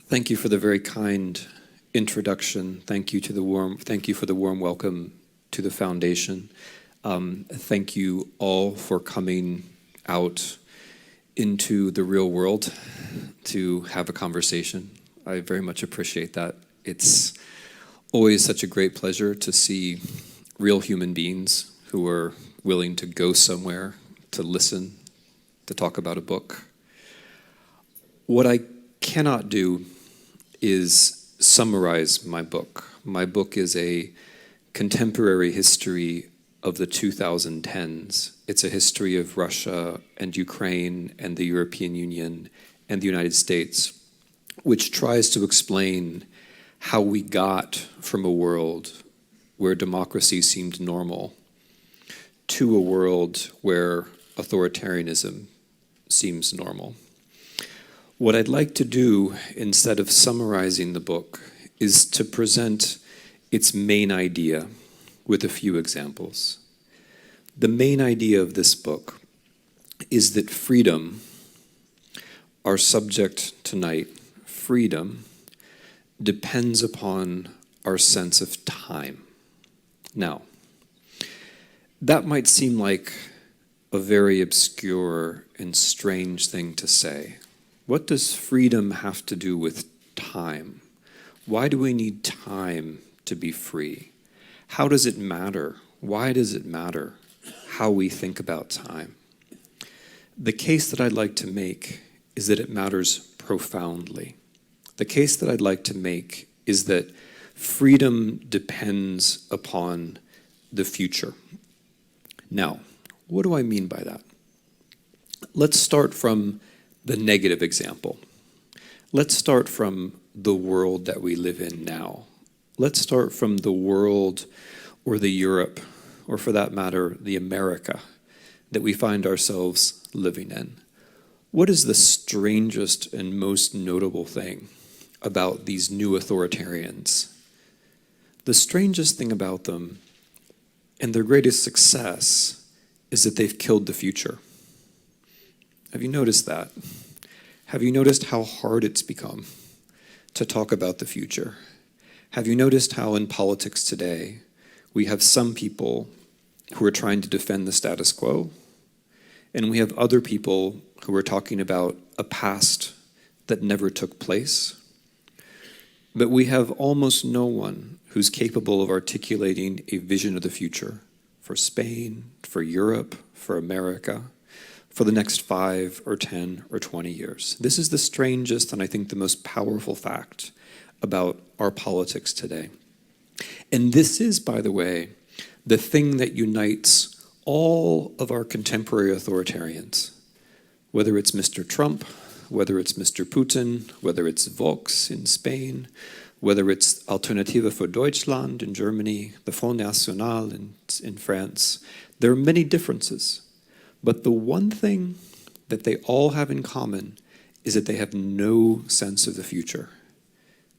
Thank you for the very kind introduction. Thank you for the warm welcome to the foundation. Thank you all for coming out into the real world to have a conversation. I very much appreciate that. It's always such a great pleasure to see real human beings who are willing to go somewhere, to listen, to talk about a book. What I cannot do is summarize my book. My book is a contemporary history of the 2010s. It's a history of Russia and Ukraine and the European Union and the United States, which tries to explain how we got from a world where democracy seemed normal to a world where authoritarianism seems normal. What I'd like to do, instead of summarizing the book, is to present its main idea with a few examples. The main idea of this book is that freedom, our subject tonight, freedom, depends upon our sense of time. Now, that might seem like a very obscure and strange thing to say. What does freedom have to do with time? Why do we need time to be free? How does it matter? Why does it matter how we think about time? The case that I'd like to make is that it matters profoundly. The case that I'd like to make is that freedom depends upon the future. Now, what do I mean by that? Let's start from the negative example. Let's start from the world that we live in now. Let's start from the world or the Europe, or for that matter, the America that we find ourselves living in. What is the strangest and most notable thing about these new authoritarians? The strangest thing about them and their greatest success is that they've killed the future. Have you noticed that? Have you noticed how hard it's become to talk about the future? Have you noticed how in politics today we have some people who are trying to defend the status quo, and we have other people who are talking about a past that never took place? But we have almost no one who's capable of articulating a vision of the future for Spain, for Europe, for America, for the next 5 or 10 or 20 years. This is the strangest and I think the most powerful fact about our politics today. And this is, by the way, the thing that unites all of our contemporary authoritarians, whether it's Mr. Trump, whether it's Mr. Putin, whether it's Vox in Spain, whether it's Alternative für Deutschland in Germany, the Front National in France. There are many differences. But the one thing that they all have in common is that they have no sense of the future.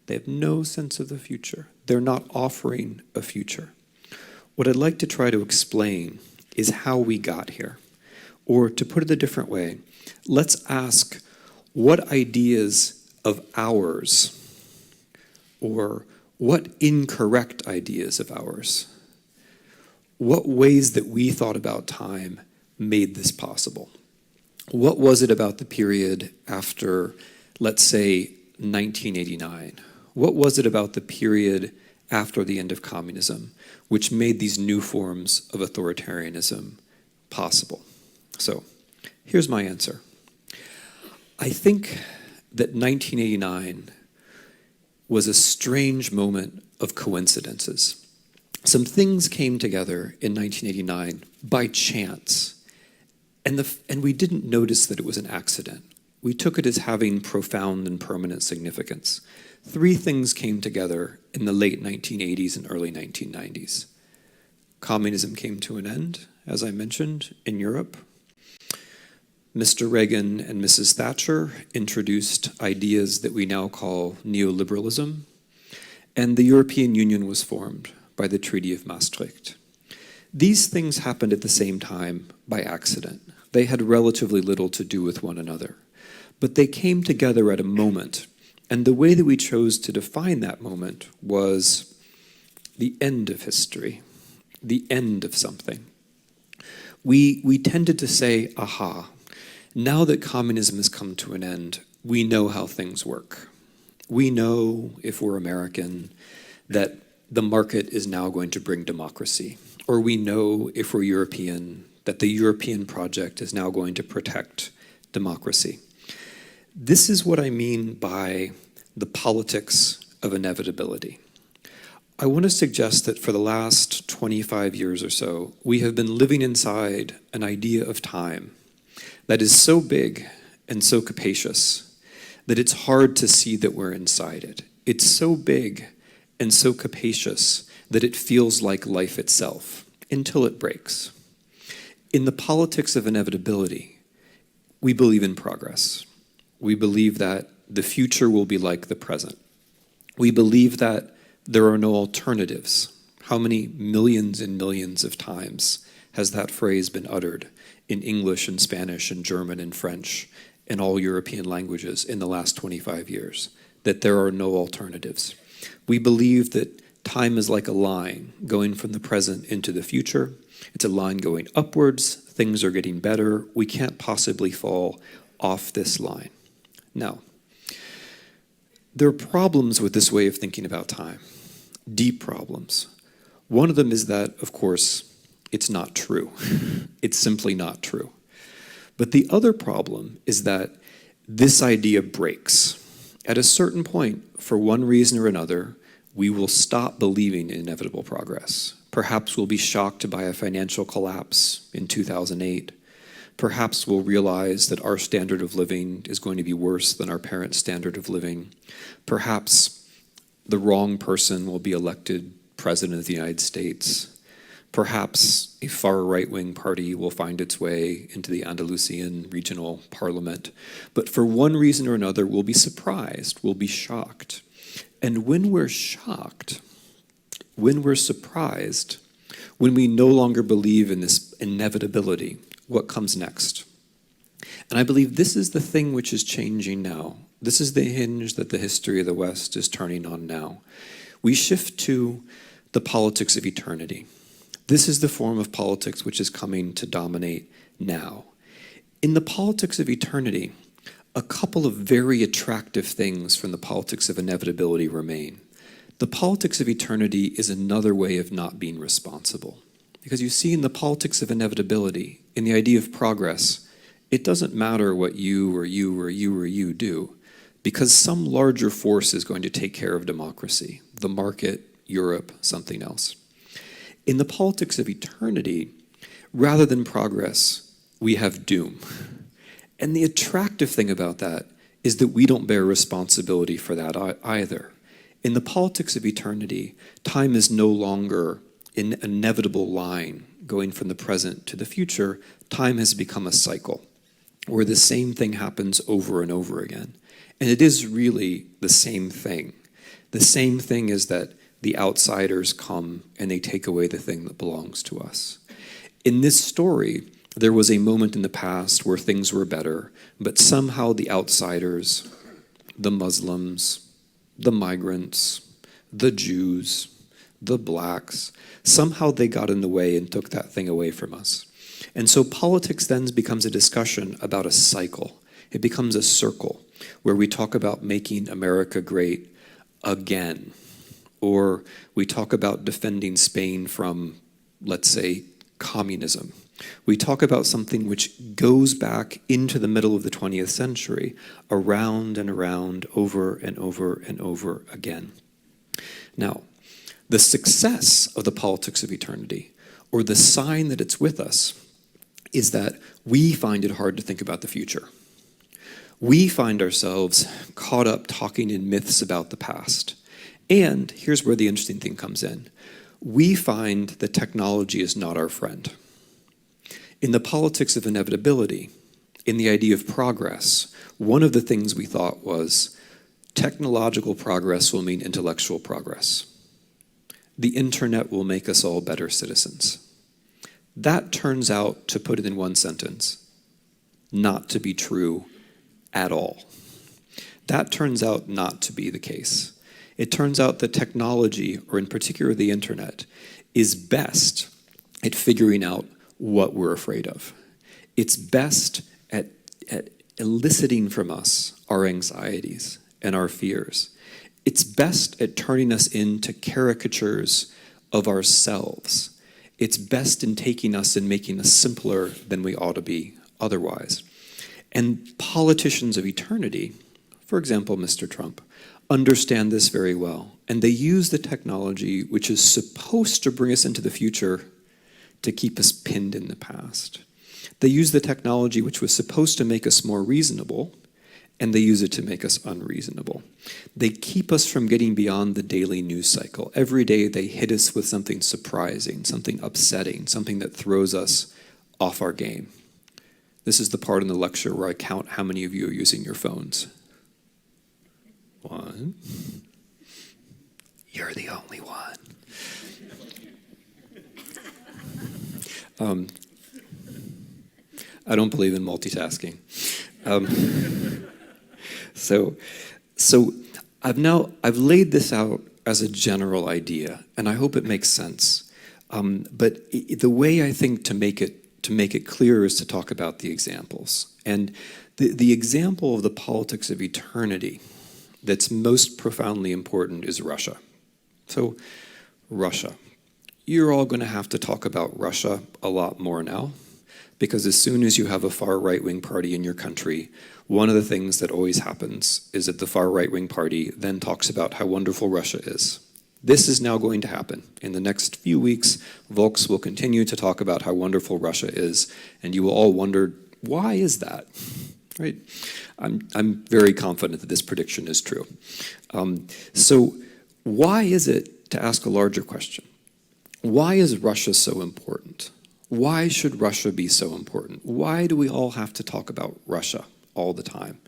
They have no sense of the future. They're not offering a future. What I'd like to try to explain is how we got here. Or to put it a different way, let's ask what ideas of ours, or what incorrect ideas of ours, what ways that we thought about time made this possible. What was it about the period after, let's say, 1989? What was it about the period after the end of communism which made these new forms of authoritarianism possible? So, here's my answer. I think that 1989 was a strange moment of coincidences. Some things came together in 1989 by chance. And we didn't notice that it was an accident. We took it as having profound and permanent significance. 3 things came together in the late 1980s and early 1990s. Communism came to an end, as I mentioned, in Europe. Mr. Reagan and Mrs. Thatcher introduced ideas that we now call neoliberalism. and the European Union was formed by the Treaty of Maastricht. These things happened at the same time by accident. They had relatively little to do with one another, but they came together at a moment, and the way that we chose to define that moment was the end of history, the end of something. We tended to say, aha, now that communism has come to an end, we know how things work. We know, if we're American, that the market is now going to bring democracy. Or we know, if we're European, that the European project is now going to protect democracy. This is what I mean by the politics of inevitability. I want to suggest that for the last 25 years or so, we have been living inside an idea of time that is so big and so capacious that it's hard to see that we're inside it. It's so big and so capacious that it feels like life itself until it breaks. In the politics of inevitability, we believe in progress. We believe that the future will be like the present. We believe that there are no alternatives. How many millions and millions of times has that phrase been uttered in English and Spanish and German and French and all European languages in the last 25 years, that there are no alternatives? We believe that time is like a line going from the present into the future. It's a line going upwards. Things are getting better. We can't possibly fall off this line. Now, there are problems with this way of thinking about time, deep problems. One of them is that, of course, it's not true. It's simply not true. But the other problem is that this idea breaks. At a certain point, for one reason or another, we will stop believing in inevitable progress. Perhaps we'll be shocked by a financial collapse in 2008. Perhaps we'll realize that our standard of living is going to be worse than our parents' standard of living. Perhaps the wrong person will be elected president of the United States. Perhaps a far right-wing party will find its way into the Andalusian regional parliament. But for one reason or another, we'll be surprised, we'll be shocked. And when we're shocked, when we're surprised, when we no longer believe in this inevitability, what comes next? And I believe this is the thing which is changing now. This is the hinge that the history of the West is turning on now. We shift to the politics of eternity. This is the form of politics which is coming to dominate now. In the politics of eternity, a couple of very attractive things from the politics of inevitability remain. The politics of eternity is another way of not being responsible. Because you see, in the politics of inevitability, in the idea of progress, it doesn't matter what you or you or you or you do, because some larger force is going to take care of democracy, the market, Europe, something else. In the politics of eternity, rather than progress, we have doom. And the attractive thing about that is that we don't bear responsibility for that either. In the politics of eternity, time is no longer an inevitable line going from the present to the future. Time has become a cycle where the same thing happens over and over again. And it is really the same thing. The same thing is that the outsiders come and they take away the thing that belongs to us. In this story, there was a moment in the past where things were better, but somehow the outsiders, the Muslims, the migrants, the Jews, the blacks, somehow they got in the way and took that thing away from us. And so politics then becomes a discussion about a cycle. It becomes a circle where we talk about making America great again. Or we talk about defending Spain from, let's say, communism. We talk about something which goes back into the middle of the 20th century, around and around, over and over and over again. Now, the success of the politics of eternity, or the sign that it's with us, is that we find it hard to think about the future. We find ourselves caught up talking in myths about the past. And here's where the interesting thing comes in. We find that technology is not our friend. In the politics of inevitability, in the idea of progress, one of the things we thought was Technological progress will mean intellectual progress. The internet will make us all better citizens. That turns out, to put it in one sentence, not to be true at all. That turns out not to be the case. It turns out that technology, or in particular the internet, is best at figuring out what we're afraid of. It's best at eliciting from us our anxieties and our fears. It's best at turning us into caricatures of ourselves. It's best in taking us and making us simpler than we ought to be otherwise. And politicians of eternity, for example, Mr. Trump, understand this very well. And they use the technology which is supposed to bring us into the future to keep us pinned in the past. They use the technology which was supposed to make us more reasonable, and they use it to make us unreasonable. They keep us from getting beyond the daily news cycle. Every day they hit us with something surprising, something upsetting, something that throws us off our game. This is the part in the lecture where I count how many of you are using your phones. 1. You're the only one. I don't believe in multitasking. So I've laid this out as a general idea, and I hope it makes sense. But the way I think to make it clear is to talk about the examples. And the example of the politics of eternity that's most profoundly important is Russia. So Russia. You're all going to have to talk about Russia a lot more now, because as soon as you have a far right-wing party in your country, one of the things that always happens is that the far right-wing party then talks about how wonderful Russia is. This is now going to happen. In the next few weeks, Volks will continue to talk about how wonderful Russia is, and you will all wonder, why is that? Right? I'm very confident that this prediction is true. So why is it, to ask a larger question, why is Russia so important? Why should Russia be so important? Why do we all have to talk about Russia all the time?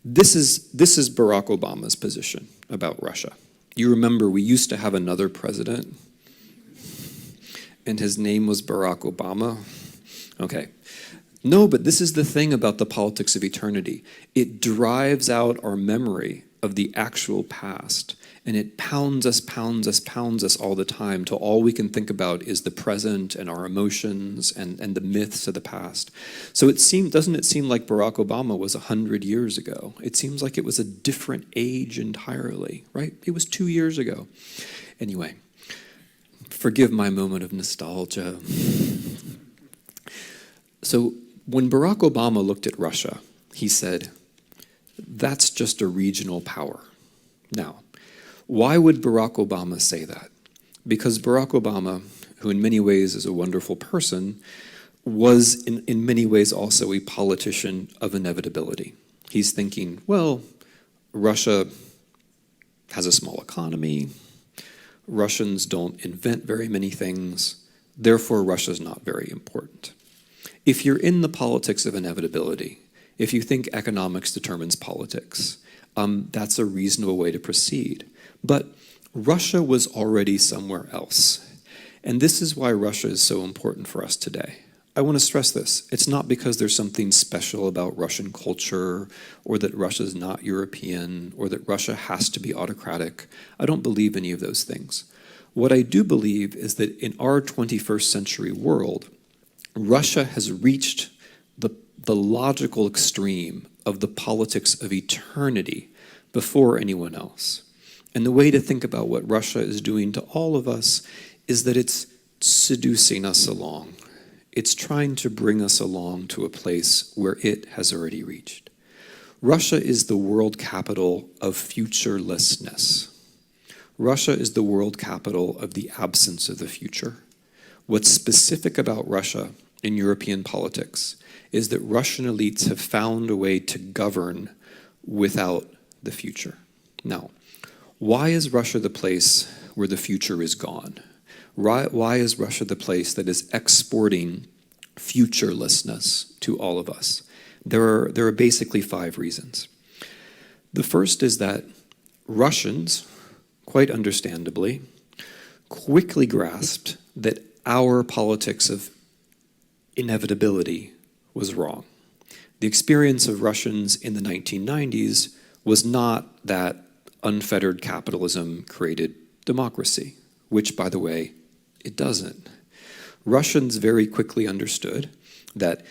This is Barack Obama's position about Russia. You remember we used to have another president, and his name was Barack Obama. Okay. No, but this is the thing about the politics of eternity. It drives out our memory of the actual past, and it pounds us all the time till all we can think about is the present and our emotions and the myths of the past. So doesn't it seem like Barack Obama was 100 years ago? It seems like it was a different age entirely, right? It was 2 years ago. Anyway, forgive my moment of nostalgia. So when Barack Obama looked at Russia, he said, that's just a regional power. Now, why would Barack Obama say that? Because Barack Obama, who in many ways is a wonderful person, was in many ways also a politician of inevitability. He's thinking, well, Russia has a small economy, Russians don't invent very many things, therefore Russia's not very important. If you're in the politics of inevitability, if you think economics determines politics, that's a reasonable way to proceed. But Russia was already somewhere else. And this is why Russia is so important for us today. I want to stress this. It's not because there's something special about Russian culture, or that Russia's not European, or that Russia has to be autocratic. I don't believe any of those things. What I do believe is that in our 21st century world, Russia has reached the logical extreme of the politics of eternity before anyone else. And the way to think about what Russia is doing to all of us is that it's seducing us along. It's trying to bring us along to a place where it has already reached. Russia is the world capital of futurelessness. Russia is the world capital of the absence of the future. What's specific about Russia in European politics is that Russian elites have found a way to govern without the future. Now, why is Russia the place where the future is gone? Why is Russia the place that is exporting futurelessness to all of us? There are basically 5 reasons. The first is that Russians, quite understandably, quickly grasped that our politics of inevitability was wrong. The experience of Russians in the 1990s was not that unfettered capitalism created democracy, which, by the way, it doesn't. Russians very quickly understood that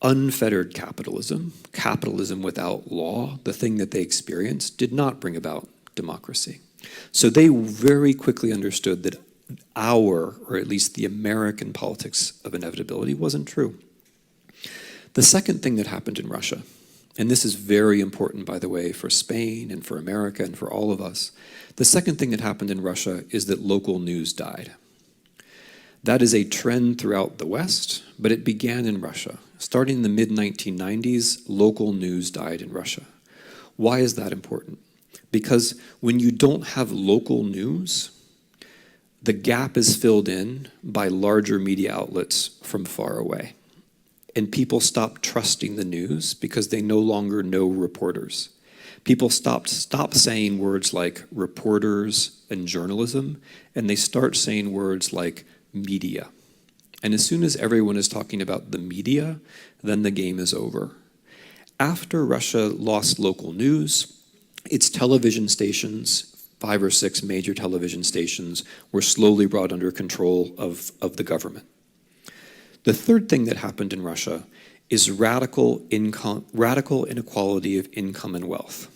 unfettered capitalism, capitalism without law, the thing that they experienced, did not bring about democracy. So they very quickly understood that our, or at least the American politics of inevitability wasn't true. The second thing that happened in Russia, and this is very important, by the way, for Spain and for America and for all of us, the second thing that happened in Russia is that local news died. That is a trend throughout the West, but it began in Russia. Starting in the mid-1990s, local news died in Russia. Why is that important? Because when you don't have local news, the gap is filled in by larger media outlets from far away. And people stop trusting the news because they no longer know reporters. People stop saying words like reporters and journalism, and they start saying words like media. And as soon as everyone is talking about the media, then the game is over. After Russia lost local news, its television stations, 5 or 6 major television stations, were slowly brought under control of the government. The third thing that happened in Russia is radical inequality of income and wealth.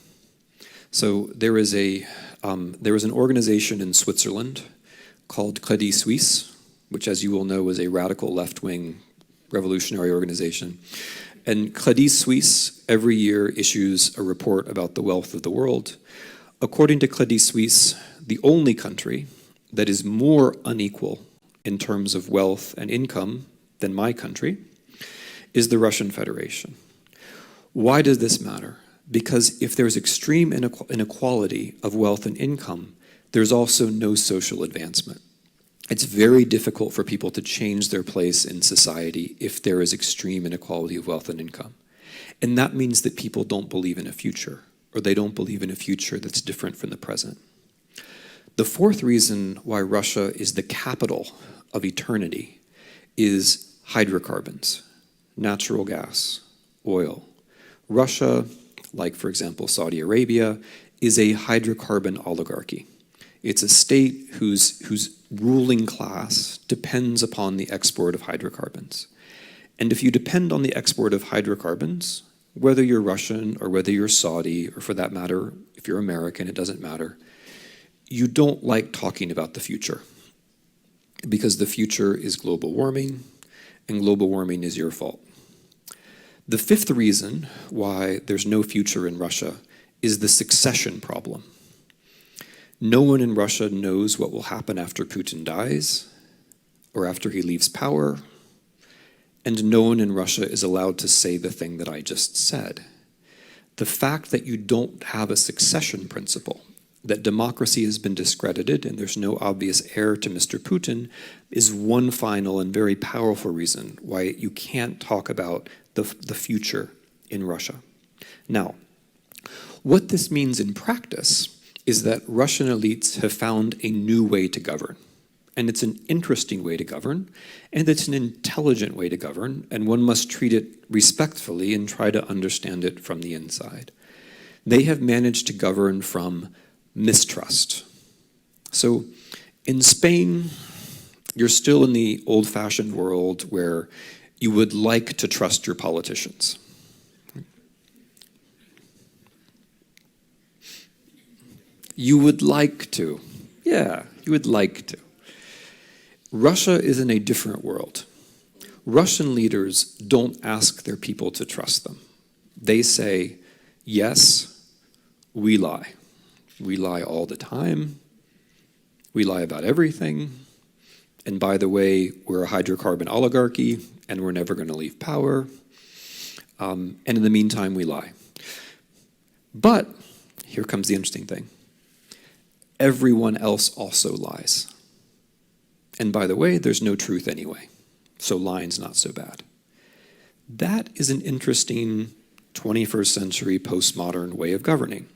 So there was an organization in Switzerland called Credit Suisse, which, as you will know, was a radical left-wing revolutionary organization. And Credit Suisse every year issues a report about the wealth of the world. According to Credit Suisse, the only country that is more unequal in terms of wealth and income than my country is the Russian Federation. Why does this matter? Because if there's extreme inequality of wealth and income, there's also no social advancement. It's very difficult for people to change their place in society if there is extreme inequality of wealth and income. And that means that people don't believe in a future, or they don't believe in a future that's different from the present. The fourth reason why Russia is the capital of eternity is hydrocarbons, natural gas, oil. Russia, like for example Saudi Arabia, is a hydrocarbon oligarchy. It's a state whose ruling class depends upon the export of hydrocarbons. And if you depend on the export of hydrocarbons, whether you're Russian or whether you're Saudi, or for that matter, if you're American, it doesn't matter, you don't like talking about the future. Because the future is global warming, and global warming is your fault. The fifth reason why there's no future in Russia is the succession problem. No one in Russia knows what will happen after Putin dies or after he leaves power, and no one in Russia is allowed to say the thing that I just said. The fact that you don't have a succession principle, that democracy has been discredited and there's no obvious heir to Mr. Putin, is one final and very powerful reason why you can't talk about the future in Russia. Now, what this means in practice is that Russian elites have found a new way to govern. And it's an interesting way to govern, and it's an intelligent way to govern, and one must treat it respectfully and try to understand it from the inside. They have managed to govern from mistrust. So in Spain, you're still in the old-fashioned world where you would like to trust your politicians. You would like to. Yeah, you would like to. Russia is in a different world. Russian leaders don't ask their people to trust them. They say, yes, we lie. We lie all the time. We lie about everything. And by the way, we're a hydrocarbon oligarchy, and we're never going to leave power. And in the meantime, we lie. But here comes the interesting thing. Everyone else also lies. And by the way, there's no truth anyway, so lying's not so bad. That is an interesting 21st century postmodern way of governing.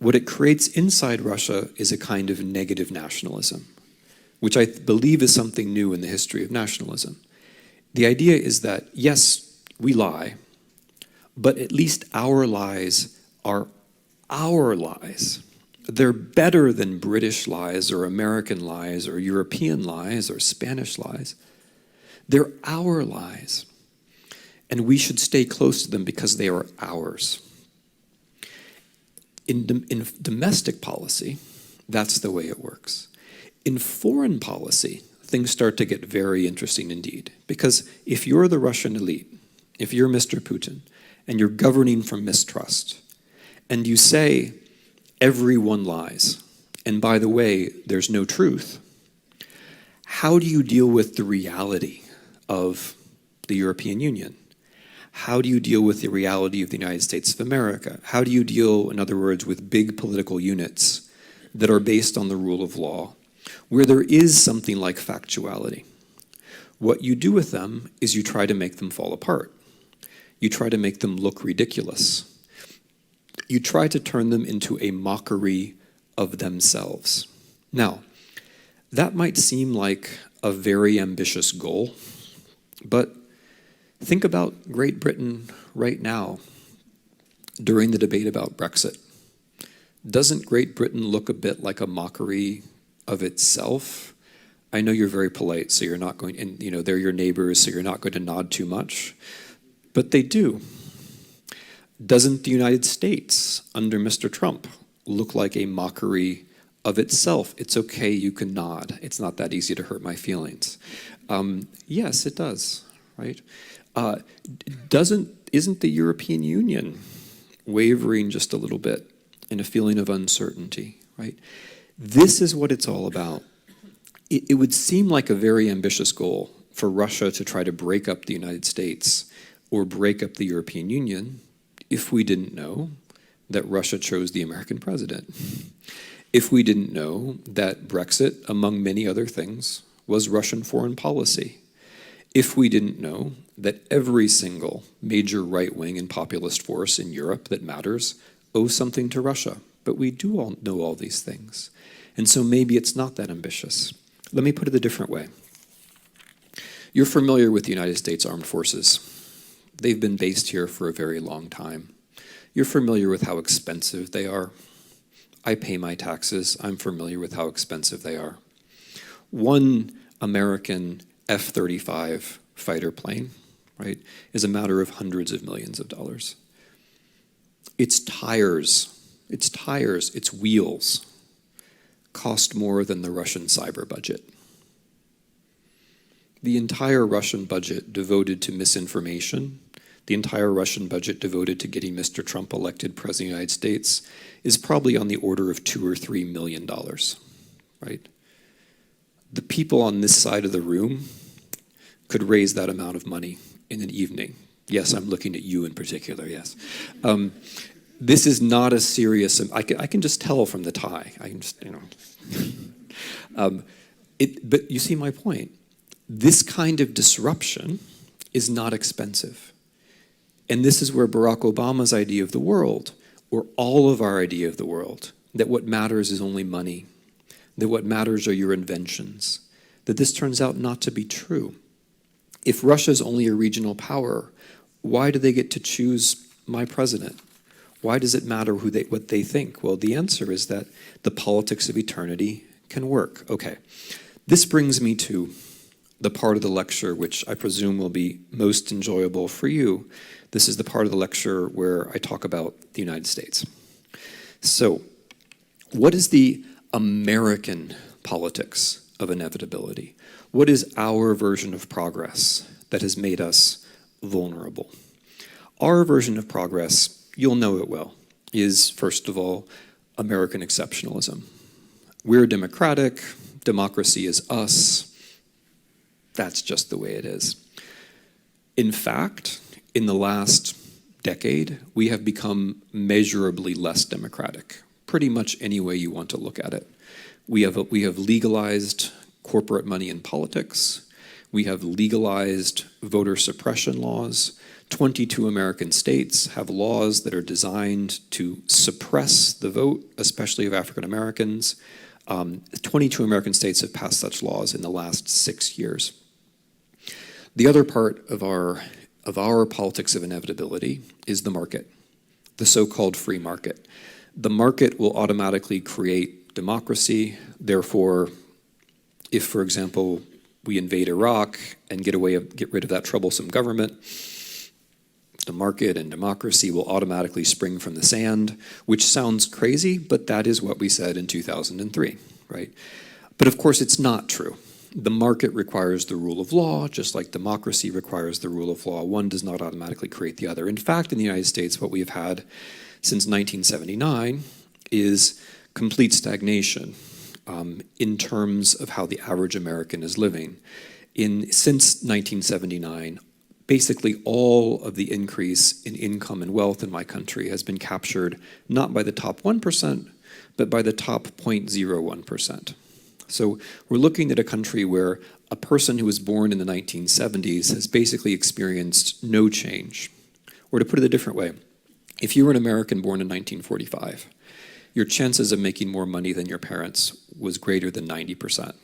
What it creates inside Russia is a kind of negative nationalism, which I believe is something new in the history of nationalism. The idea is that, yes, we lie, but at least our lies are our lies. They're better than British lies or American lies or European lies or Spanish lies. They're our lies. And we should stay close to them because they are ours. In domestic policy, that's the way it works. In foreign policy, things start to get very interesting indeed. Because if you're the Russian elite, if you're Mr. Putin, and you're governing from mistrust, and you say, everyone lies, and by the way, there's no truth, how do you deal with the reality of the European Union? How do you deal with the reality of the United States of America? How do you deal, in other words, with big political units that are based on the rule of law, where there is something like factuality? What you do with them is you try to make them fall apart. You try to make them look ridiculous. You try to turn them into a mockery of themselves. Now, that might seem like a very ambitious goal, but think about Great Britain right now during the debate about Brexit. Doesn't Great Britain look a bit like a mockery of itself? I know you're very polite, so you're not going, and they're your neighbors, so you're not going to nod too much, but they do. Doesn't the United States under Mr. Trump look like a mockery of itself? It's okay, you can nod. It's not that easy to hurt my feelings. Yes, it does, right? Isn't the European Union wavering just a little bit in a feeling of uncertainty, right? This is what it's all about. It would seem like a very ambitious goal for Russia to try to break up the United States or break up the European Union if we didn't know that Russia chose the American president. If we didn't know that Brexit, among many other things, was Russian foreign policy. If we didn't know that every single major right-wing and populist force in Europe that matters owes something to Russia. But we do all know all these things. And so maybe it's not that ambitious. Let me put it a different way. You're familiar with the United States Armed Forces. They've been based here for a very long time. You're familiar with how expensive they are. I pay my taxes. I'm familiar with how expensive they are. One American F-35 fighter plane, right, is a matter of hundreds of millions of dollars. Its tires, its wheels cost more than the Russian cyber budget. The entire Russian budget devoted to misinformation, the entire Russian budget devoted to getting Mr. Trump elected President of the United States is probably on the order of $2 or $3 million, right? The people on this side of the room could raise that amount of money in an evening. Yes, I'm looking at you in particular, yes. This is not a serious, I can just tell from the tie. I can just, but you see my point. This kind of disruption is not expensive. And this is where Barack Obama's idea of the world, or all of our idea of the world, that what matters is only money, that what matters are your inventions, that this turns out not to be true. If Russia's only a regional power, why do they get to choose my president? Why does it matter what they think? Well, the answer is that the politics of eternity can work. Okay, this brings me to the part of the lecture which I presume will be most enjoyable for you. This is the part of the lecture where I talk about the United States. So, what is the American politics of inevitability? What is our version of progress that has made us vulnerable? Our version of progress, you'll know it well, is, first of all, American exceptionalism. We're democratic, democracy is us. That's just the way it is. In fact, in the last decade, we have become measurably less democratic, pretty much any way you want to look at it. We have legalized corporate money in politics. We have legalized voter suppression laws. 22 American states have laws that are designed to suppress the vote, especially of African Americans. 22 American states have passed such laws in the last 6 years. The other part of our politics of inevitability is the market, the so-called free market. The market will automatically create democracy. Therefore, if, for example, we invade Iraq and get rid of that troublesome government, the market and democracy will automatically spring from the sand, which sounds crazy, but that is what we said in 2003, right? But of course, it's not true. The market requires the rule of law, just like democracy requires the rule of law. One does not automatically create the other. In fact, in the United States, what we've had since 1979 is complete stagnation in terms of how the average American is living. Since 1979, basically all of the increase in income and wealth in my country has been captured not by the top 1%, but by the top 0.01%. So we're looking at a country where a person who was born in the 1970s has basically experienced no change. Or to put it a different way, if you were an American born in 1945, your chances of making more money than your parents was greater than 90%.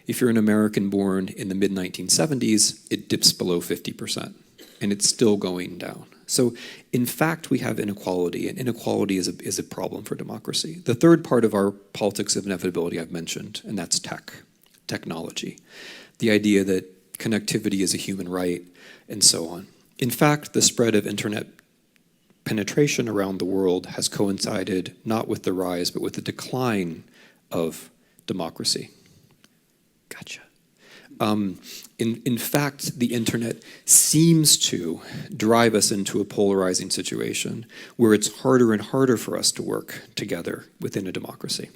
If you're an American born in the mid-1970s, it dips below 50%, and it's still going down. So in fact, we have inequality, and inequality is a problem for democracy. The third part of our politics of inevitability I've mentioned, and that's technology. The idea that connectivity is a human right, and so on. In fact, the spread of internet penetration around the world has coincided not with the rise, but with the decline of democracy. Gotcha. In fact, the internet seems to drive us into a polarizing situation where it's harder and harder for us to work together within a democracy.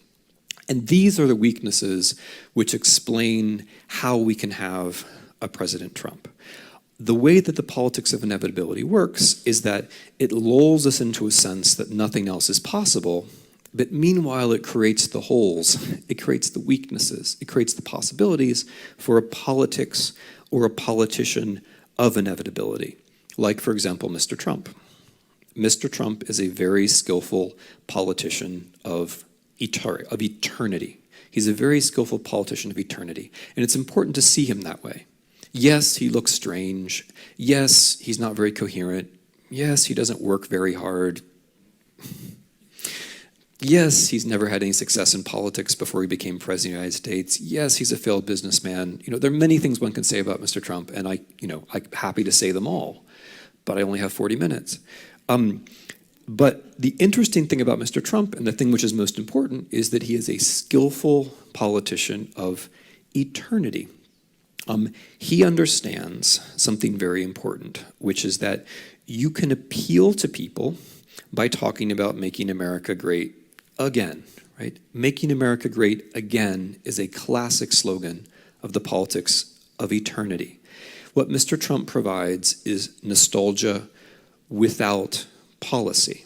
And these are the weaknesses which explain how we can have a President Trump. The way that the politics of inevitability works is that it lulls us into a sense that nothing else is possible, but meanwhile it creates the holes, it creates the weaknesses, it creates the possibilities for a politics or a politician of inevitability. Like, for example, Mr. Trump. Mr. Trump is a very skillful politician of eternity. He's a very skillful politician of eternity, and it's important to see him that way. Yes, he looks strange. Yes, he's not very coherent. Yes, he doesn't work very hard. Yes, he's never had any success in politics before he became president of the United States. Yes, he's a failed businessman. There are many things one can say about Mr. Trump, and I'm happy to say them all, but I only have 40 minutes. But the interesting thing about Mr. Trump, and the thing which is most important, is that he is a skillful politician of eternity. He understands something very important, which is that you can appeal to people by talking about making America great again, right? Making America great again is a classic slogan of the politics of eternity. What Mr. Trump provides is nostalgia without policy.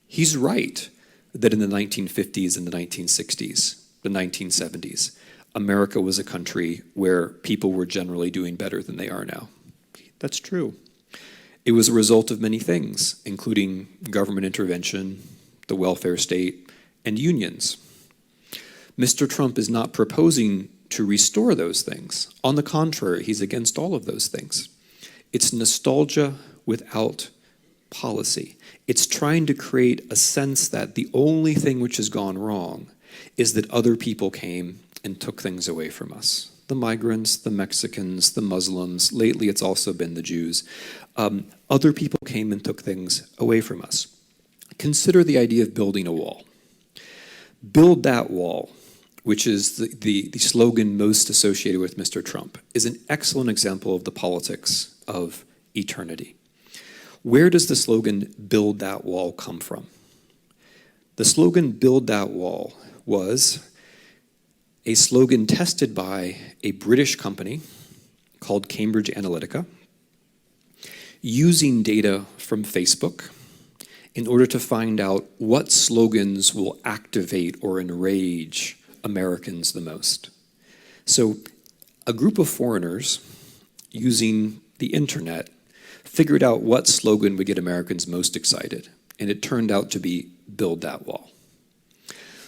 He's right that in the 1950s and the 1960s, the 1970s, America was a country where people were generally doing better than they are now. That's true. It was a result of many things, including government intervention, the welfare state, and unions. Mr. Trump is not proposing to restore those things. On the contrary, he's against all of those things. It's nostalgia without policy. It's trying to create a sense that the only thing which has gone wrong is that other people came and took things away from us. The migrants, the Mexicans, the Muslims, lately it's also been the Jews. Other people came and took things away from us. Consider the idea of building a wall. Build that wall, which is the slogan most associated with Mr. Trump, is an excellent example of the politics of eternity. Where does the slogan, build that wall, come from? The slogan, build that wall, was a slogan tested by a British company called Cambridge Analytica, using data from Facebook in order to find out what slogans will activate or enrage Americans the most. So a group of foreigners using the internet figured out what slogan would get Americans most excited, and it turned out to be "Build That Wall."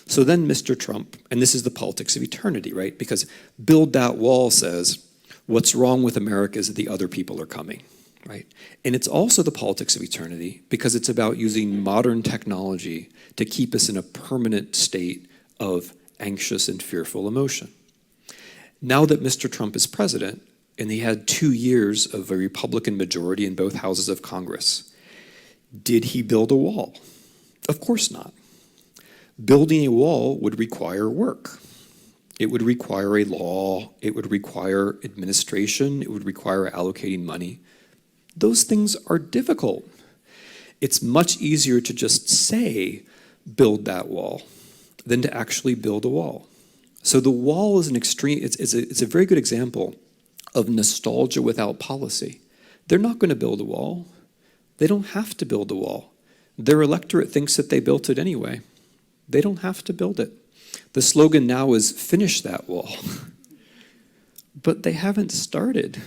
So then Mr. Trump, and this is the politics of eternity, right? Because "Build That Wall" says, what's wrong with America is that the other people are coming, right? And it's also the politics of eternity because it's about using modern technology to keep us in a permanent state of anxious and fearful emotion. Now that Mr. Trump is president, and he had 2 years of a Republican majority in both houses of Congress, did he build a wall? Of course not. Building a wall would require work. It would require a law, it would require administration, it would require allocating money. Those things are difficult. It's much easier to just say, build that wall, than to actually build a wall. So the wall is it's a very good example of nostalgia without policy. They're not going to build a wall. They don't have to build a wall. Their electorate thinks that they built it anyway. They don't have to build it. The slogan now is finish that wall. But they haven't started.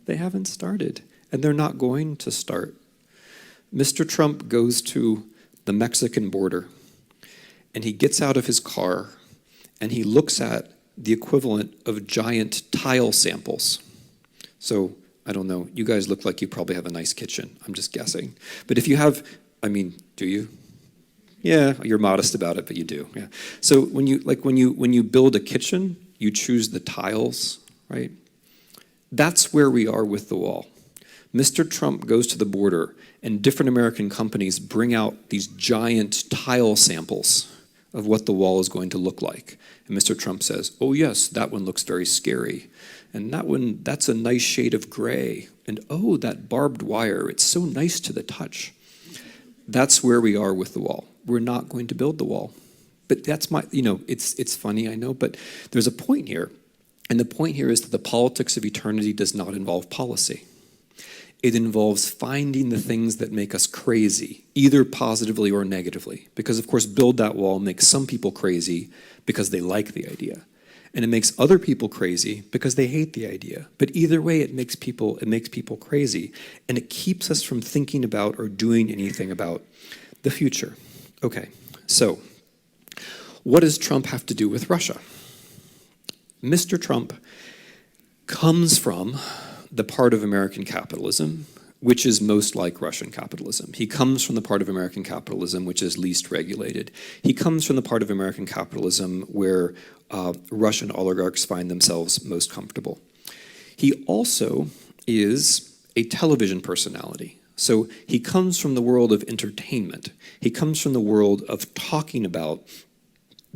They haven't started. And they're not going to start. Mr. Trump goes to the Mexican border and he gets out of his car and he looks at the equivalent of giant tile samples. So, I don't know, you guys look like you probably have a nice kitchen. I'm just guessing. But if you have, do you? Yeah, you're modest about it, but you do. Yeah. So when you build a kitchen, you choose the tiles, right? That's where we are with the wall. Mr. Trump goes to the border, and different American companies bring out these giant tile samples of what the wall is going to look like. And Mr. Trump says, oh yes, that one looks very scary. And that one, that's a nice shade of gray. And oh, that barbed wire, it's so nice to the touch. That's where we are with the wall. We're not going to build the wall. But that's it's funny, I know, but there's a point here. And the point here is that the politics of eternity does not involve policy. It involves finding the things that make us crazy, either positively or negatively. Because, of course, build that wall makes some people crazy because they like the idea. And it makes other people crazy because they hate the idea. But either way, it makes people crazy. And it keeps us from thinking about or doing anything about the future. Okay, so what does Trump have to do with Russia? Mr. Trump comes from the part of American capitalism which is most like Russian capitalism. He comes from the part of American capitalism which is least regulated. He comes from the part of American capitalism where Russian oligarchs find themselves most comfortable. He also is a television personality. So he comes from the world of entertainment. He comes from the world of talking about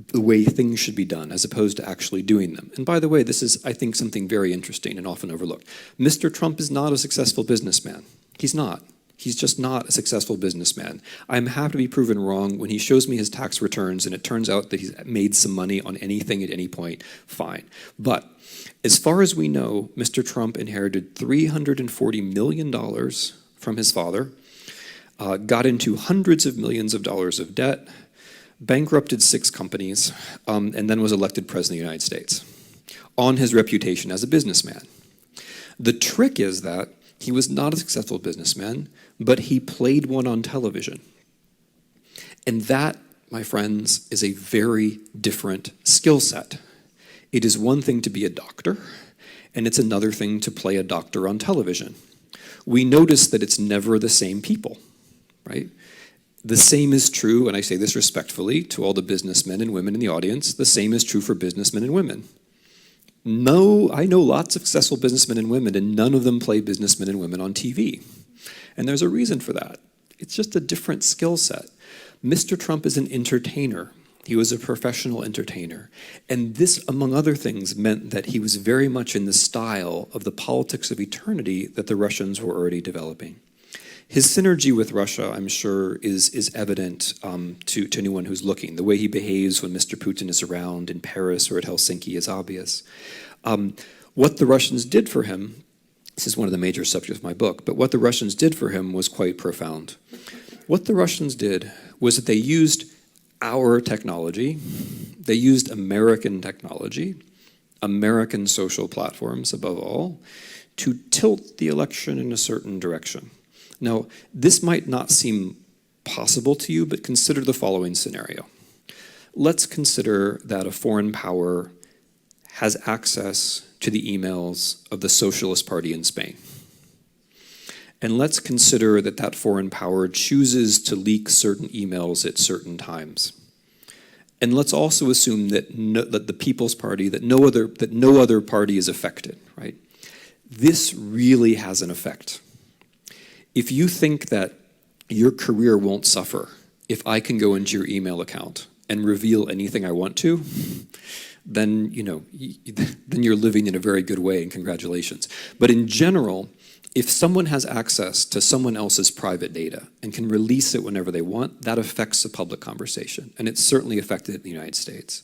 the way things should be done as opposed to actually doing them. And by the way, this is, I think, something very interesting and often overlooked. Mr. Trump is not a successful businessman. He's not. He's just not a successful businessman. I'm happy to be proven wrong. When he shows me his tax returns and it turns out that he's made some money on anything at any point, fine. But as far as we know, Mr. Trump inherited $340 million from his father, got into hundreds of millions of dollars of debt, bankrupted 6 companies, and then was elected president of the United States on his reputation as a businessman. The trick is that he was not a successful businessman, but he played one on television. And that, my friends, is a very different skill set. It is one thing to be a doctor, and it's another thing to play a doctor on television. We notice that it's never the same people, right? The same is true, and I say this respectfully to all the businessmen and women in the audience, the same is true for businessmen and women. No, I know lots of successful businessmen and women, and none of them play businessmen and women on TV. And there's a reason for that. It's just a different skill set. Mr. Trump is an entertainer. He was a professional entertainer. And this, among other things, meant that he was very much in the style of the politics of eternity that the Russians were already developing. His synergy with Russia, I'm sure, is evident to anyone who's looking. The way he behaves when Mr. Putin is around in Paris or at Helsinki is obvious. What the Russians did for him, this is one of the major subjects of my book, but what the Russians did for him was quite profound. What the Russians did was that they used our technology, they used American technology, American social platforms above all, to tilt the election in a certain direction. Now, this might not seem possible to you, but consider the following scenario. Let's consider that a foreign power has access to the emails of the Socialist Party in Spain. And let's consider that that foreign power chooses to leak certain emails at certain times. And let's also assume that, that the People's Party, that no other party is affected, right? This really has an effect. If you think that your career won't suffer if I can go into your email account and reveal anything I want to, then then you're living in a very good way, and congratulations. But in general, if someone has access to someone else's private data and can release it whenever they want, that affects the public conversation, and it's certainly affected in the United States.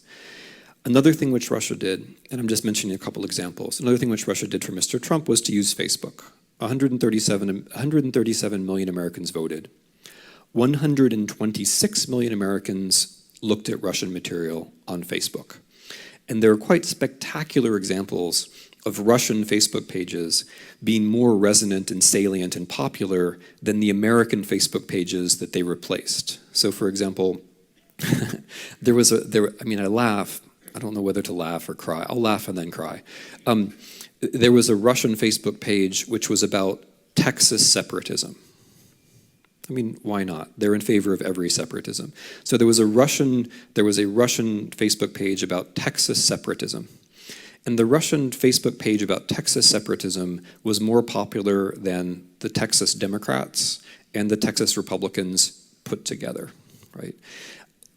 Another thing which Russia did, and I'm just mentioning a couple examples, another thing which Russia did for Mr. Trump was to use Facebook. 137 million Americans voted. 126 million Americans looked at Russian material on Facebook. And there are quite spectacular examples of Russian Facebook pages being more resonant and salient and popular than the American Facebook pages that they replaced. So for example, I laugh. I don't know whether to laugh or cry. I'll laugh and then cry. There was a Russian Facebook page which was about Texas separatism. I mean, why not? They're in favor of every separatism. So there was a Russian Facebook page about Texas separatism. And the Russian Facebook page about Texas separatism was more popular than the Texas Democrats and the Texas Republicans put together, right?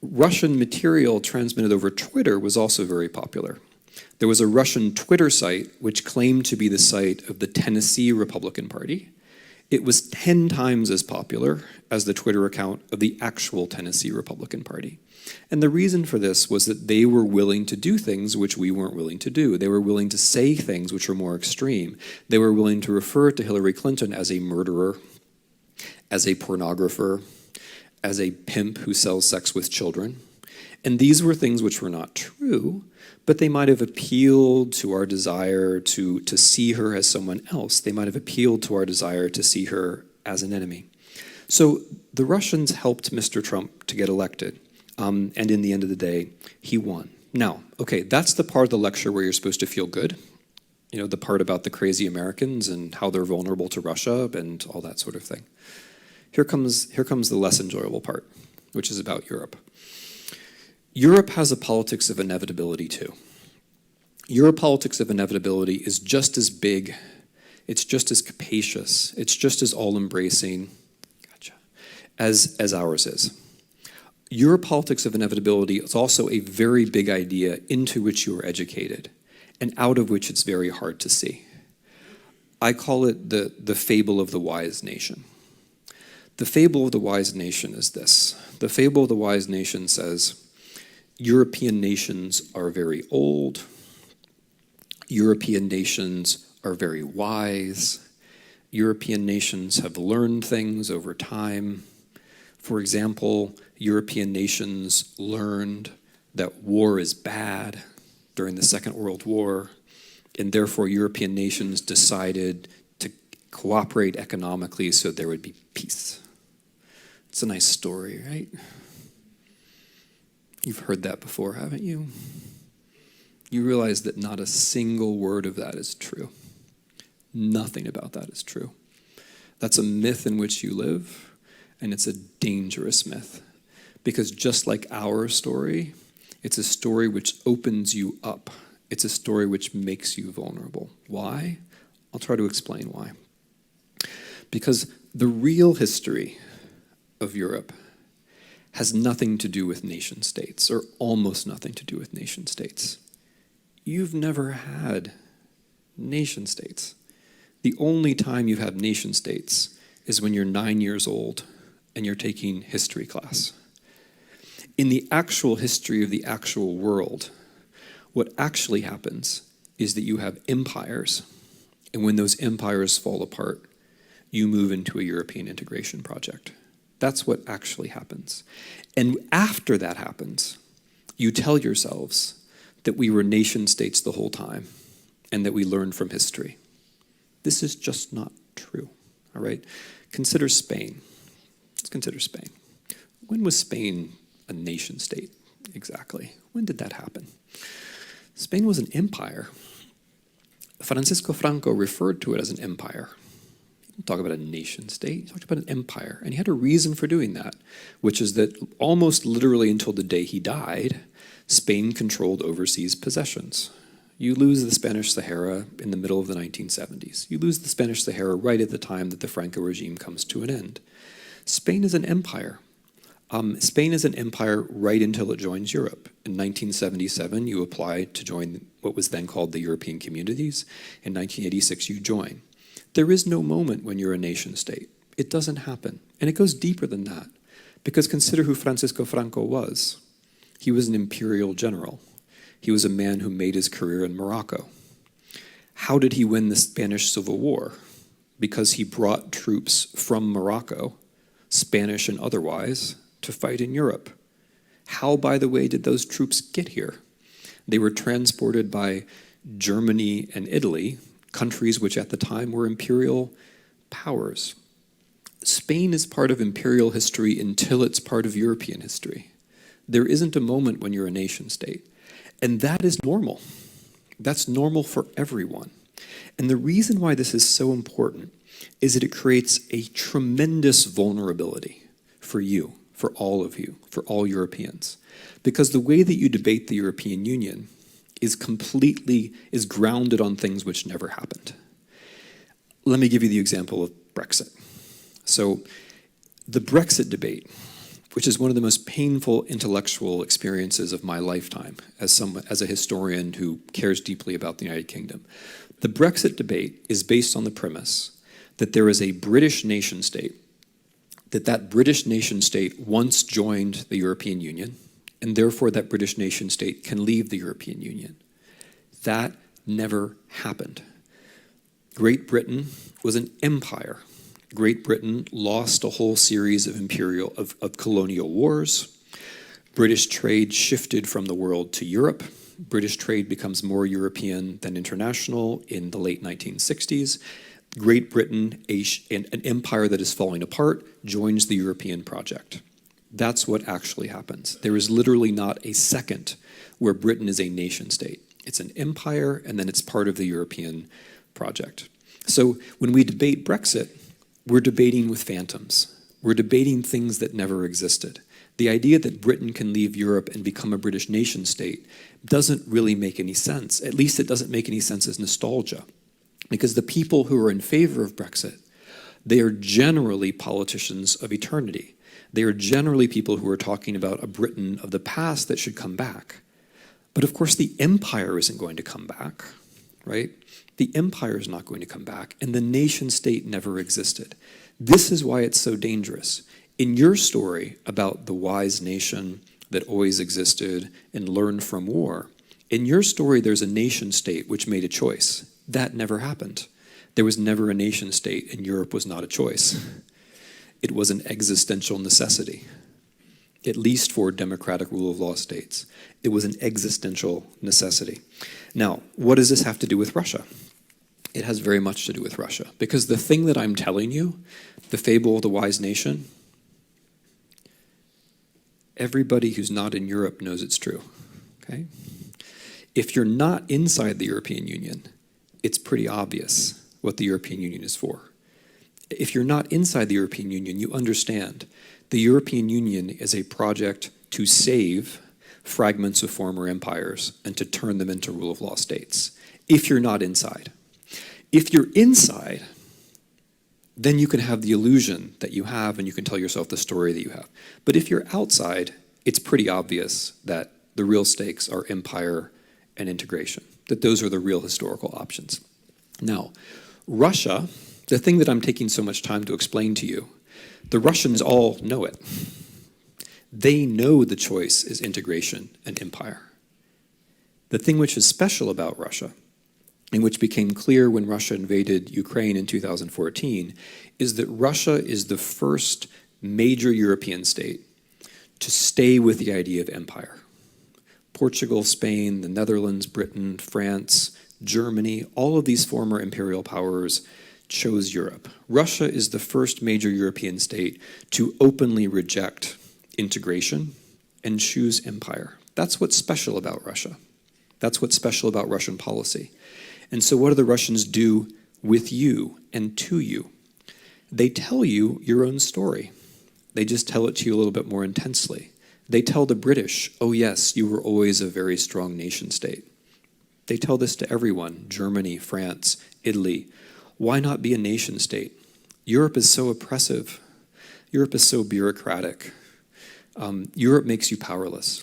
Russian material transmitted over Twitter was also very popular. There was a Russian Twitter site which claimed to be the site of the Tennessee Republican Party. It was 10 times as popular as the Twitter account of the actual Tennessee Republican Party. And the reason for this was that they were willing to do things which we weren't willing to do. They were willing to say things which were more extreme. They were willing to refer to Hillary Clinton as a murderer, as a pornographer, as a pimp who sells sex with children. And these were things which were not true, but they might have appealed to our desire to see her as someone else. They might have appealed to our desire to see her as an enemy. So the Russians helped Mr. Trump to get elected. And in the end of the day, he won. Now, okay, that's the part of the lecture where you're supposed to feel good. You know, the part about the crazy Americans and how they're vulnerable to Russia and all that sort of thing. Here comes the less enjoyable part, which is about Europe. Europe has a politics of inevitability too. Your politics of inevitability is just as big, it's just as capacious, it's just as all-embracing, as ours is. Your politics of inevitability is also a very big idea into which you are educated and out of which it's very hard to see. I call it the fable of the wise nation. The fable of the wise nation is this. The fable of the wise nation says, European nations are very old. European nations are very wise. European nations have learned things over time. For example, European nations learned that war is bad during the Second World War, and therefore European nations decided to cooperate economically so there would be peace. It's a nice story, right? You've heard that before, haven't you? You realize that not a single word of that is true. Nothing about that is true. That's a myth in which you live, and it's a dangerous myth. Because just like our story, it's a story which opens you up. It's a story which makes you vulnerable. Why? I'll try to explain why. Because the real history of Europe has nothing to do with nation states, or almost nothing to do with nation states. You've never had nation states. The only time you have nation states is when you're 9 years old and you're taking history class. In the actual history of the actual world, what actually happens is that you have empires, and when those empires fall apart, you move into a European integration project. That's what actually happens. And after that happens, you tell yourselves that we were nation states the whole time and that we learned from history. This is just not true, all right? Consider Spain. Let's consider Spain. When was Spain a nation state exactly? When did that happen? Spain was an empire. Francisco Franco referred to it as an empire. He didn't talk about a nation state, he talked about an empire. And he had a reason for doing that, which is that almost literally until the day he died, Spain controlled overseas possessions. You lose the Spanish Sahara in the middle of the 1970s. You lose the Spanish Sahara right at the time that the Franco regime comes to an end. Spain is an empire. Spain is an empire right until it joins Europe. In 1977, you apply to join what was then called the European Communities. In 1986, you join. There is no moment when you're a nation state. It doesn't happen. And it goes deeper than that. Because consider who Francisco Franco was. He was an imperial general. He was a man who made his career in Morocco. How did he win the Spanish Civil War? Because he brought troops from Morocco, Spanish and otherwise, to fight in Europe. How, by the way, did those troops get here? They were transported by Germany and Italy, countries which at the time were imperial powers. Spain is part of imperial history until it's part of European history. There isn't a moment when you're a nation state. And that is normal. That's normal for everyone. And the reason why this is so important is that it creates a tremendous vulnerability for you, for all of you, for all Europeans. Because the way that you debate the European Union is grounded on things which never happened. Let me give you the example of Brexit. So the Brexit debate, which is one of the most painful intellectual experiences of my lifetime as a historian who cares deeply about the United Kingdom. The Brexit debate is based on the premise that there is a British nation state, that British nation state once joined the European Union, and therefore that British nation state can leave the European Union. That never happened. Great Britain was an empire. Great Britain lost a whole series of colonial wars. British trade shifted from the world to Europe. British trade becomes more European than international in the late 1960s. Great Britain, an empire that is falling apart, joins the European project. That's what actually happens. There is literally not a second where Britain is a nation state. It's an empire, and then it's part of the European project. So when we debate Brexit, we're debating with phantoms. We're debating things that never existed. The idea that Britain can leave Europe and become a British nation state doesn't really make any sense. At least it doesn't make any sense as nostalgia. Because the people who are in favor of Brexit, they are generally politicians of eternity. They are generally people who are talking about a Britain of the past that should come back. But of course, the empire isn't going to come back, right? The empire is not going to come back, and the nation state never existed. This is why it's so dangerous. In your story about the wise nation that always existed and learned from war, in your story there's a nation state which made a choice. That never happened. There was never a nation state, and Europe was not a choice. It was an existential necessity, at least for democratic rule of law states. It was an existential necessity. Now, what does this have to do with Russia? It has very much to do with Russia, because the thing that I'm telling you, the fable of the wise nation, everybody who's not in Europe knows it's true, okay? If you're not inside the European Union, it's pretty obvious what the European Union is for. If you're not inside the European Union, you understand the European Union is a project to save fragments of former empires and to turn them into rule of law states, if you're not inside. If you're inside, then you can have the illusion that you have and you can tell yourself the story that you have. But if you're outside, it's pretty obvious that the real stakes are empire and integration, that those are the real historical options. Now, Russia, the thing that I'm taking so much time to explain to you, the Russians all know it. They know the choice is integration and empire. The thing which is special about Russia, and which became clear when Russia invaded Ukraine in 2014, is that Russia is the first major European state to stay with the idea of empire. Portugal, Spain, the Netherlands, Britain, France, Germany, all of these former imperial powers chose Europe. Russia is the first major European state to openly reject integration and choose empire. That's what's special about Russia. That's what's special about Russian policy. And so what do the Russians do with you and to you? They tell you your own story. They just tell it to you a little bit more intensely. They tell the British, oh yes, you were always a very strong nation state. They tell this to everyone, Germany, France, Italy. Why not be a nation state? Europe is so oppressive. Europe is so bureaucratic. Europe makes you powerless.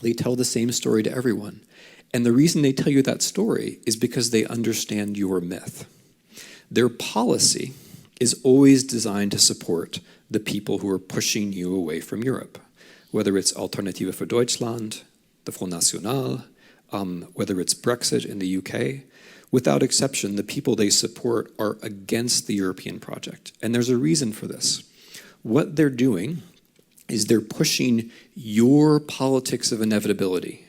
They tell the same story to everyone. And the reason they tell you that story is because they understand your myth. Their policy is always designed to support the people who are pushing you away from Europe, whether it's Alternative für Deutschland, the Front National, whether it's Brexit in the UK. Without exception, the people they support are against the European project. And there's a reason for this. What they're doing is they're pushing your politics of inevitability,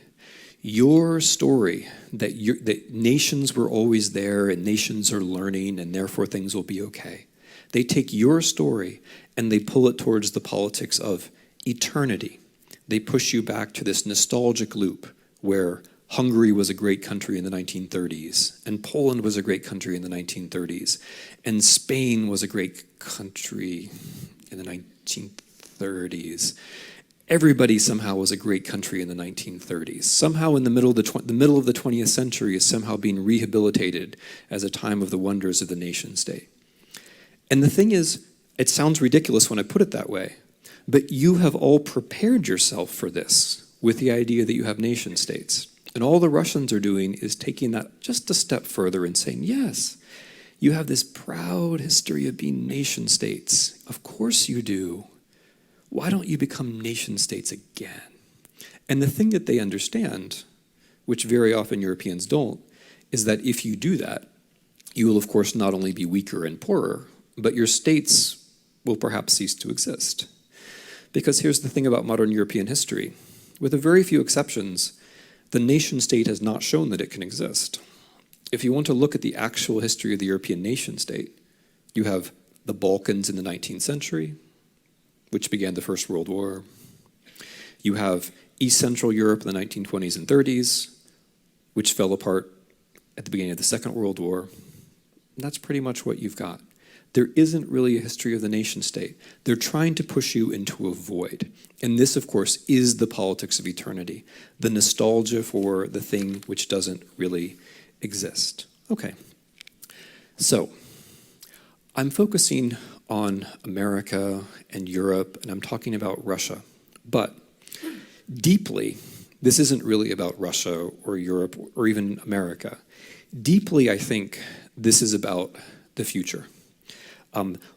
your story that nations were always there and nations are learning and therefore things will be okay. They take your story and they pull it towards the politics of eternity. They push you back to this nostalgic loop where Hungary was a great country in the 1930s, and Poland was a great country in the 1930s, and Spain was a great country in the 1930s. Everybody somehow was a great country in the 1930s. Somehow in the middle of the 20th century is somehow being rehabilitated as a time of the wonders of the nation state. And the thing is, it sounds ridiculous when I put it that way, but you have all prepared yourself for this with the idea that you have nation states. And all the Russians are doing is taking that just a step further and saying, yes, you have this proud history of being nation states. Of course you do. Why don't you become nation states again? And the thing that they understand, which very often Europeans don't, is that if you do that, you will of course not only be weaker and poorer, but your states will perhaps cease to exist. Because here's the thing about modern European history. With a very few exceptions, the nation state has not shown that it can exist. If you want to look at the actual history of the European nation state, you have the Balkans in the 19th century, which began the First World War. You have East Central Europe in the 1920s and 30s, which fell apart at the beginning of the Second World War. And that's pretty much what you've got. There isn't really a history of the nation state. They're trying to push you into a void. And this, of course, is the politics of eternity, the nostalgia for the thing which doesn't really exist. Okay, so I'm focusing on America and Europe, and I'm talking about Russia. But deeply, this isn't really about Russia or Europe or even America. Deeply, I think this is about the future.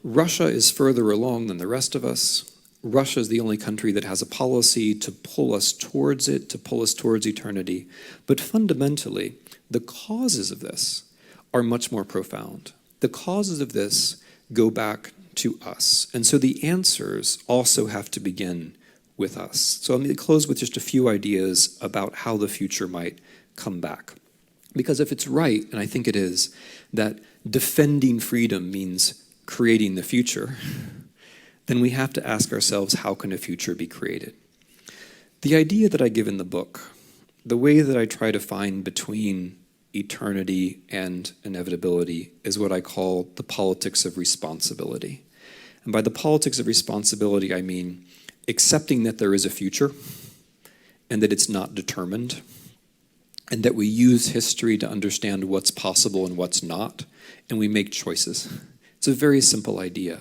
Russia is further along than the rest of us. Russia is the only country that has a policy to pull us towards it, to pull us towards eternity. But fundamentally, the causes of this are much more profound. The causes of this go back to us. And so the answers also have to begin with us. So I'm going to close with just a few ideas about how the future might come back. Because if it's right, and I think it is, that defending freedom means creating the future, then we have to ask ourselves, how can a future be created? The idea that I give in the book, the way that I try to find between eternity and inevitability, is what I call the politics of responsibility. And by the politics of responsibility, I mean accepting that there is a future and that it's not determined, and that we use history to understand what's possible and what's not, and we make choices. It's a very simple idea.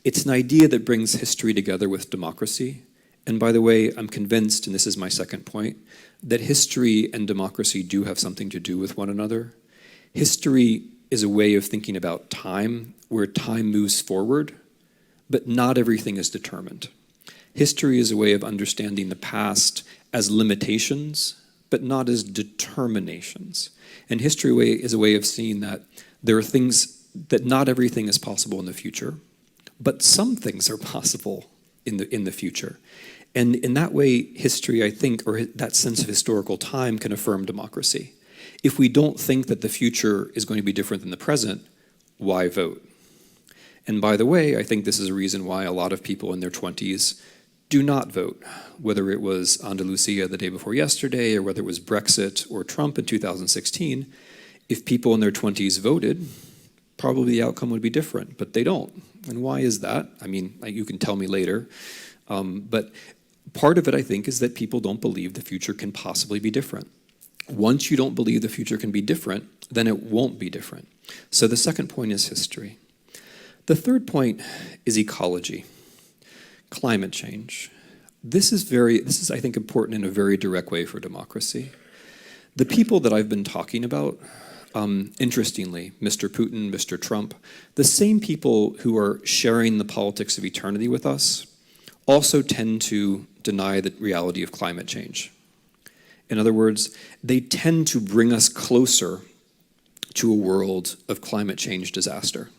It's an idea that brings history together with democracy. And by the way, I'm convinced, and this is my second point, that history and democracy do have something to do with one another. History is a way of thinking about time, where time moves forward, but not everything is determined. History is a way of understanding the past as limitations, but not as determinations. And history is a way of seeing that there are things that not everything is possible in the future, but some things are possible in the future. And in that way, history, I think, or that sense of historical time can affirm democracy. If we don't think that the future is going to be different than the present, why vote? And by the way, I think this is a reason why a lot of people in their 20s do not vote, whether it was Andalusia the day before yesterday, or whether it was Brexit or Trump in 2016. If people in their 20s voted, probably the outcome would be different, but they don't. And why is that? I mean, you can tell me later. But part of it, I think, is that people don't believe the future can possibly be different. Once you don't believe the future can be different, then it won't be different. So the second point is history. The third point is ecology, climate change. This is, I think, important in a very direct way for democracy. The people that I've been talking about, interestingly, Mr. Putin, Mr. Trump, the same people who are sharing the politics of eternity with us also tend to deny the reality of climate change. In other words, they tend to bring us closer to a world of climate change disaster.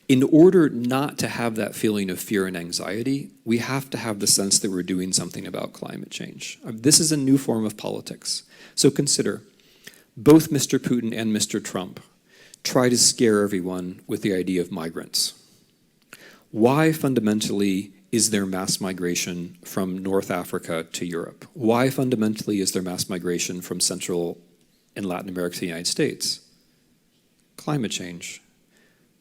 In order not to have that feeling of fear and anxiety, we have to have the sense that we're doing something about climate change. This is a new form of politics. So consider, both Mr. Putin and Mr. Trump try to scare everyone with the idea of migrants. Why fundamentally is there mass migration from North Africa to Europe? Why fundamentally is there mass migration from Central and Latin America to the United States? Climate change.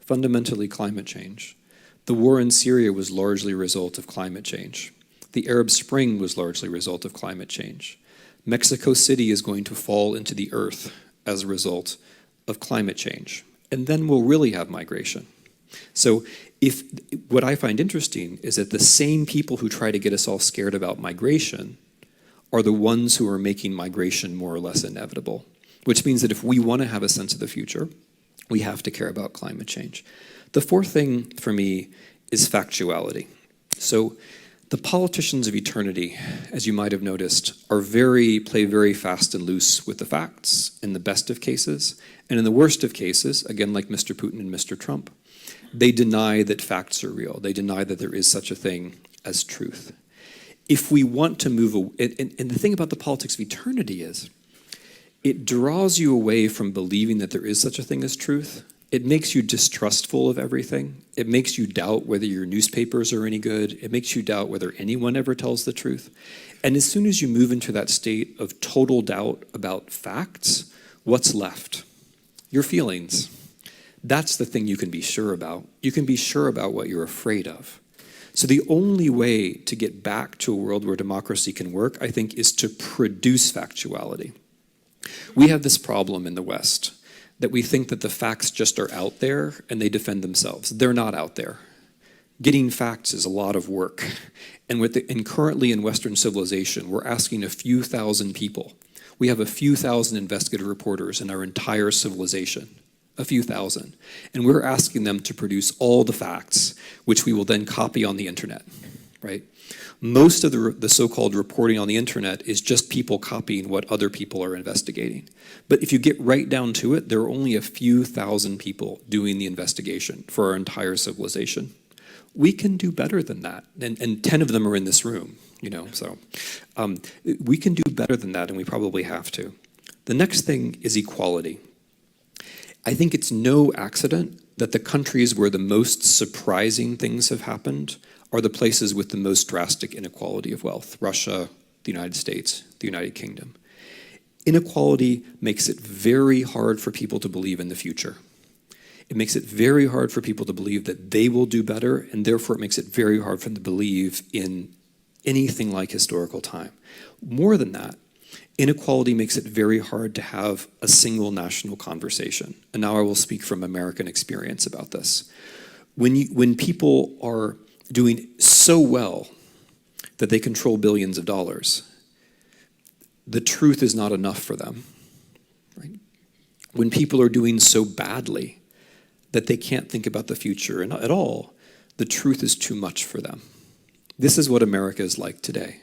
Fundamentally climate change. The war in Syria was largely a result of climate change. The Arab Spring was largely a result of climate change. Mexico City is going to fall into the earth as a result of climate change. And then we'll really have migration. So what I find interesting is that the same people who try to get us all scared about migration are the ones who are making migration more or less inevitable, which means that if we want to have a sense of the future, we have to care about climate change. The fourth thing for me is factuality. So the politicians of eternity, as you might have noticed, play very fast and loose with the facts in the best of cases. And in the worst of cases, again, like Mr. Putin and Mr. Trump, they deny that facts are real. They deny that there is such a thing as truth. If we want to move away, and the thing about the politics of eternity is, it draws you away from believing that there is such a thing as truth. It makes you distrustful of everything. It makes you doubt whether your newspapers are any good. It makes you doubt whether anyone ever tells the truth. And as soon as you move into that state of total doubt about facts, what's left? Your feelings. That's the thing you can be sure about. You can be sure about what you're afraid of. So the only way to get back to a world where democracy can work, I think, is to produce factuality. We have this problem in the West that we think that the facts just are out there and they defend themselves. They're not out there. Getting facts is a lot of work. And currently in Western civilization, we're asking a few thousand people. We have a few thousand investigative reporters in our entire civilization, a few thousand. And we're asking them to produce all the facts, which we will then copy on the internet, right? Most of the so-called reporting on the internet is just people copying what other people are investigating. But if you get right down to it, there are only a few thousand people doing the investigation for our entire civilization. We can do better than that, and 10 of them are in this room, so we can do better than that, and we probably have to. The next thing is equality. I think it's no accident that the countries where the most surprising things have happened are the places with the most drastic inequality of wealth: Russia, the United States, the United Kingdom. Inequality makes it very hard for people to believe in the future. It makes it very hard for people to believe that they will do better, and therefore it makes it very hard for them to believe in anything like historical time. More than that, inequality makes it very hard to have a single national conversation. And now I will speak from American experience about this. When people are doing so well that they control billions of dollars, the truth is not enough for them, right? When people are doing so badly that they can't think about the future at all, the truth is too much for them. This is what America is like today.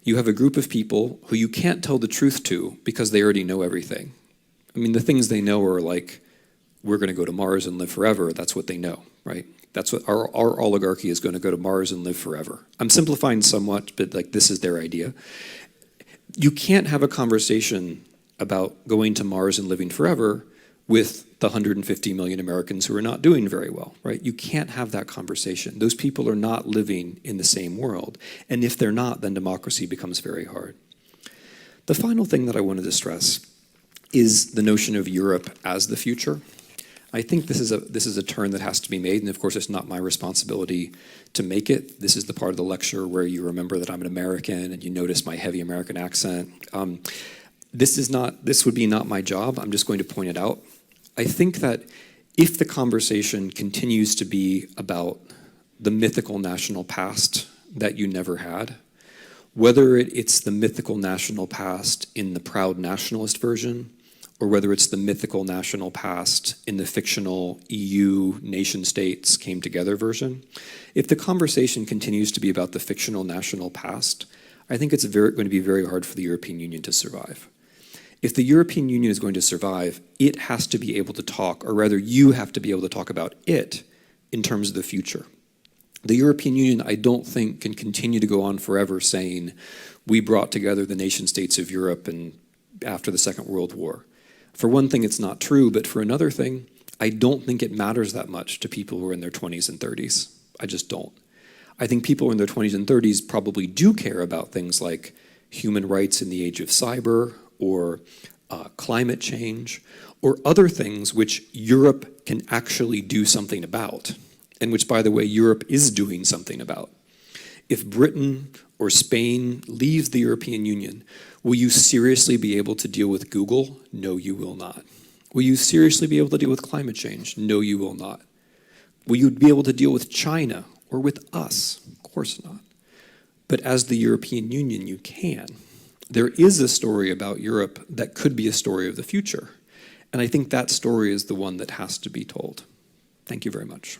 You have a group of people who you can't tell the truth to because they already know everything. I mean, the things they know are like we're going to go to Mars and live forever. That's what they know, right? That's what our oligarchy is going to go to Mars and live forever. I'm simplifying somewhat, but like this is their idea. You can't have a conversation about going to Mars and living forever with the 150 million Americans who are not doing very well, right? You can't have that conversation. Those people are not living in the same world. And if they're not, then democracy becomes very hard. The final thing that I wanted to stress is the notion of Europe as the future. I think this is a turn that has to be made, and of course it's not my responsibility to make it. This is the part of the lecture where you remember that I'm an American and you notice my heavy American accent. This would be not my job. I'm just going to point it out. I think that if the conversation continues to be about the mythical national past that you never had, whether it's the mythical national past in the proud nationalist version, or whether it's the mythical national past in the fictional EU nation states came together version, if the conversation continues to be about the fictional national past, I think it's going to be very hard for the European Union to survive. If the European Union is going to survive, it has to be able to talk, or rather you have to be able to talk about it in terms of the future. The European Union, I don't think, can continue to go on forever saying, we brought together the nation states of Europe and after the Second World War. For one thing, it's not true, but for another thing, I don't think it matters that much to people who are in their 20s and 30s. I just don't. I think people in their 20s and 30s probably do care about things like human rights in the age of cyber, or climate change, or other things which Europe can actually do something about, and which, by the way, Europe is doing something about. If Britain or Spain leaves the European Union, will you seriously be able to deal with Google? No, you will not. Will you seriously be able to deal with climate change? No, you will not. Will you be able to deal with China or with us? Of course not. But as the European Union, you can. There is a story about Europe that could be a story of the future. And I think that story is the one that has to be told. Thank you very much.